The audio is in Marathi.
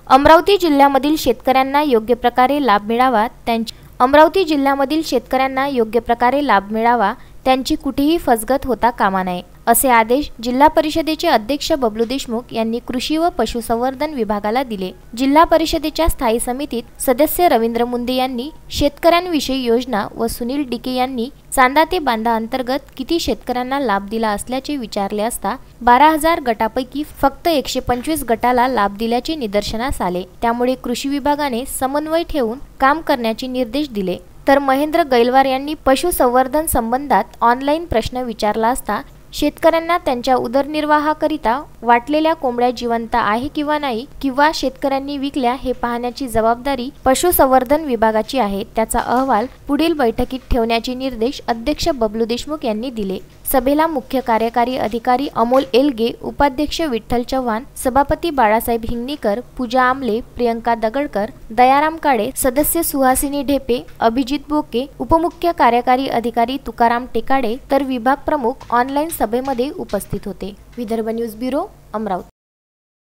अमरावती जिल्ह्यामधील शेतकऱ्यांना योग्य प्रकारे लाभ मिळावा त्यांची कुठेही फसगत होता कामा नये असे आदेश जिल्हा परिषदेचे अध्यक्ष बबलू देशमुख यांनी कृषी व पशुसंवर्धन विभागाला दिले। जिल्हा परिषदेच्या स्थायी समितीत सदस्य रवींद्र मुंदे यांनी शेतकऱ्यांविषयी योजना व सुनील डिके यांनी चांदा ते बांधा अंतर्गत किती शेतकऱ्यांना लाभ दिला असल्याचे विचारले असता 12,000 गटापैकी फक्त 125 गटाला लाभ दिल्याचे निदर्शनास आले। त्यामुळे कृषी विभागाने समन्वय ठेवून काम करण्याचे निर्देश दिले। तर महेंद्र गैलवार यांनी पशुसंवर्धन संबंधात ऑनलाईन प्रश्न विचारला असता शेतकऱ्यांना त्यांच्या उदरनिर्वाहाकरिता वाटलेल्या कोंबड्या जिवंत आहे किंवा नाही किंवा शेतकऱ्यांनी विकल्या हे पाहण्याची जबाबदारी पशुसंवर्धन विभागाची आहे। त्याचा अहवाल पुढील बैठकीत ठेवण्याचे निर्देश अध्यक्ष बबलू देशमुख यांनी दिले। सभेला मुख्य कार्यकारी अधिकारी अमोल एलगे, उपाध्यक्ष विठ्ठल चव्हाण, सभापती बाळासाहेब हिंगणीकर, पूजा आमले, प्रियंका दगडकर, दयाराम काळे, सदस्य सुहासिनी ढेपे, अभिजित बोके, उपमुख्य कार्यकारी अधिकारी तुकाराम टेकाडे तर विभाग प्रमुख ऑनलाईन सभेमध्ये उपस्थित होते। Vidarbha news bureau, Amravati.